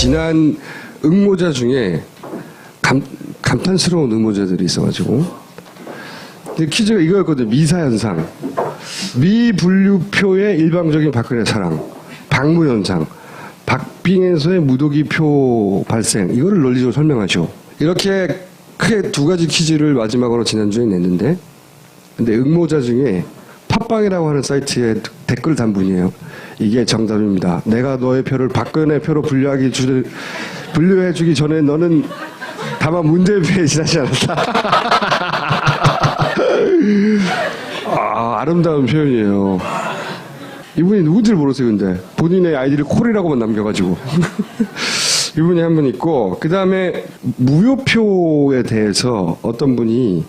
지난 응모자 중에 감탄스러운 응모자들이 있어가지고 근데 퀴즈가 이거였거든요. 미사현상, 미분류표의 일방적인 박근혜 사랑, 박무현상, 박빙에서의 무더기표 발생, 이거를 논리적으로 설명하죠. 이렇게 크게 두 가지 퀴즈를 마지막으로 지난주에 냈는데, 근데 응모자 중에 팟빵이라고 하는 사이트에 댓글 단 분이에요. 이게 정답입니다. 내가 너의 표를 박근혜 표로 분류해주기 전에 너는 다만 문제표에 지나지 않았다. 아름다운 표현이에요. 이분이 누군지 모르세요, 근데. 본인의 아이디를 콜이라고만 남겨가지고. 이분이 한 분 있고, 그 다음에 무효표에 대해서 어떤 분이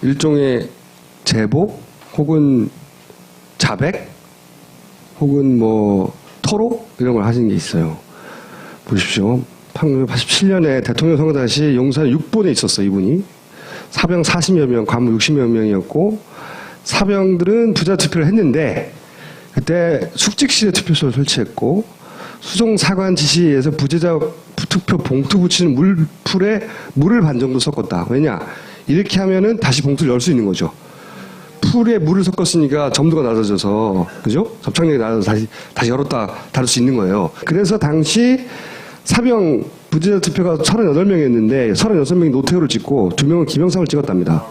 일종의 제보 혹은 자백 혹은 뭐 토로 이런 걸 하신 게 있어요. 보십시오. 1987년에 대통령 선거 당시 용산 6본에 있었어, 이분이. 사병 40여 명, 관무 60여 명이었고, 사병들은 부자 투표를 했는데, 그때 숙직실에 투표소를 설치했고, 수송 사관 지시에 의해서 부재자 투표 봉투 붙이는 물풀에 물을 반 정도 섞었다. 왜냐? 이렇게 하면은 다시 봉투를 열 수 있는 거죠. 풀에 물을 섞었으니까 점도가 낮아져서, 그죠? 접착력이 낮아서 다시 열었다 닫을 수 있는 거예요. 그래서 당시 사병 부재자 투표가 38명이었는데 36명이 노태우를 찍고 2명은 김영삼을 찍었답니다.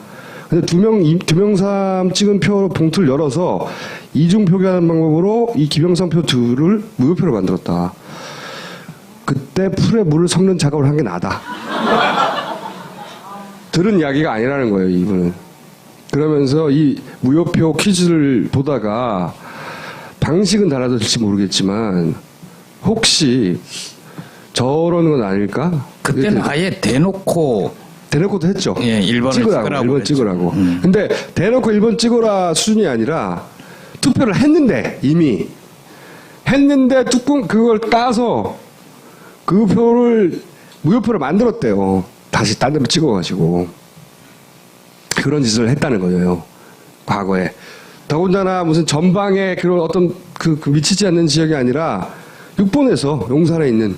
근데 2명 찍은 표 봉투를 열어서 이중 표기하는 방법으로 이 김영삼 표 둘을 무효표로 만들었다. 그때 풀에 물을 섞는 작업을 한 게 나다. 들은 이야기가 아니라는 거예요, 이분은. 그러면서 이 무효표 퀴즈를 보다가 방식은 달라졌을지 모르겠지만 혹시 저러는 건 아닐까? 그때는 아예 대놓고도 했죠. 예, 1번 찍으라고. 근데 대놓고 1번 찍어라 수준이 아니라 투표를 했는데 이미 했는데 뚜껑 그걸 따서 그 표를 무효표로 만들었대요. 다시 딴 데로 찍어가지고 그런 짓을 했다는 거예요. 과거에. 더군다나 무슨 전방에 그런 어떤 그 미치지 않는 지역이 아니라 6번에서 용산에 있는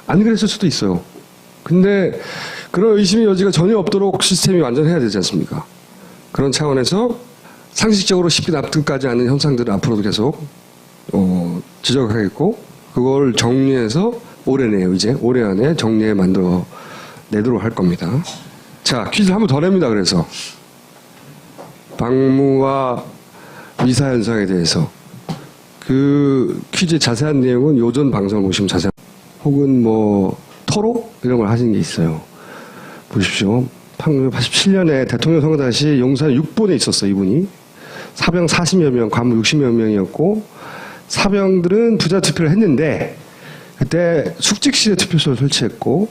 안 그랬을 수도 있어요. 근데 그런 의심의 여지가 전혀 없도록 시스템이 완전해야 되지 않습니까? 그런 차원에서 상식적으로 쉽게 납득하지 않는 현상들을 앞으로도 계속 지적하겠고 그걸 정리해서 올해네요. 이제 올해 안에 정리해 만들어 내도록 할 겁니다. 자, 퀴즈 한 번 더 냅니다. 그래서 박무와 미사 현상에 대해서 그 퀴즈의 자세한 내용은 요전 방송을 보시면 자세한 혹은 뭐 토로 이런 걸 하신 게 있어요. 보십시오. 1987년에 대통령 선거 당시 용산 6본에 있었어, 이분이. 사병 40여 명, 관무 60여 명이었고, 사병들은 부자 투표를 했는데, 그때 숙직실에 투표소를 설치했고,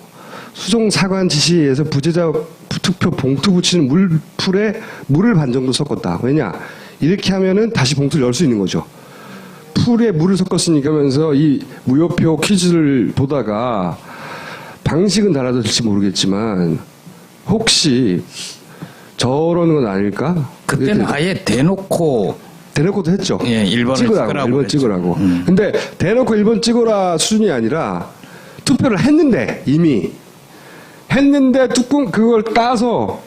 수송 사관 지시에 의해서 부재자 투표 봉투 붙이는 물풀에 물을 반 정도 섞었다. 왜냐? 이렇게 하면은 다시 봉투를 열 수 있는 거죠. 풀에 물을 섞었으니까 하면서 이 무효표 퀴즈를 보다가 방식은 달라졌을지 모르겠지만 혹시 저러는 건 아닐까? 그때는 아예 대놓고도 했죠. 예, 1번 찍으라고. 근데 대놓고 1번 찍어라 수준이 아니라 투표를 했는데 이미 했는데 뚜껑 그걸 따서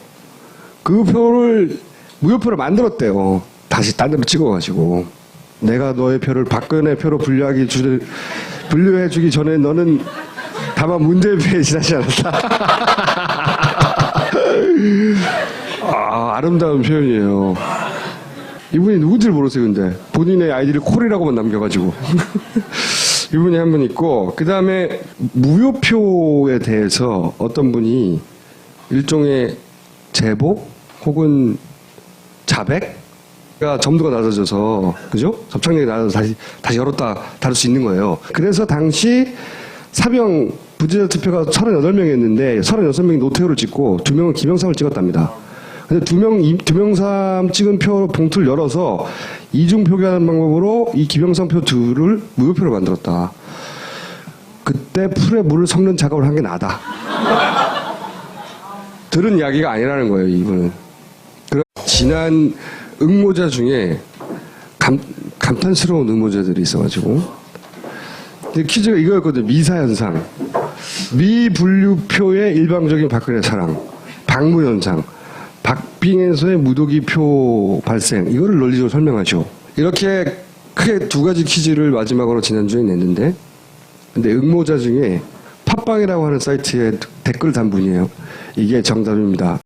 그 표를 무효표로 만들었대요. 다시 딴 데로 찍어가지고 내가 너의 표를 박근혜 표로 분류해주기 전에 너는 다만 문제표에 지나지 않았다. 아름다운 표현이에요. 이분이 누군지 모르세요, 근데. 본인의 아이디를 콜이라고만 남겨가지고. 이분이 한 분 있고, 그 다음에 무효표에 대해서 어떤 분이 일종의 제보 혹은 자백? 점도가 낮아져서, 그죠? 접착력이 낮아서 다시 열었다 닫을 수 있는 거예요. 그래서 당시 사병 부재자 투표가 38명이었는데 36명이 노태우를 찍고 2명은 김영삼을 찍었답니다. 근데 2명 찍은 표 봉투를 열어서 이중 표기하는 방법으로 이 김영삼 표 둘을 무효표로 만들었다. 그때 풀에 물을 섞는 작업을 한 게 나다. 들은 이야기가 아니라는 거예요, 이분은. 지난 응모자 중에 감탄스러운 응모자들이 있어가지고 근데 퀴즈가 이거였거든요. 미사현상, 미분류표의 일방적인 박근혜 사랑, 방무 현상, 박빙에서의 무더기표 발생, 이거를 논리적으로 설명하죠. 이렇게 크게 두 가지 퀴즈를 마지막으로 지난주에 냈는데, 근데 응모자 중에 팟빵이라고 하는 사이트에 댓글 단 분이에요. 이게 정답입니다.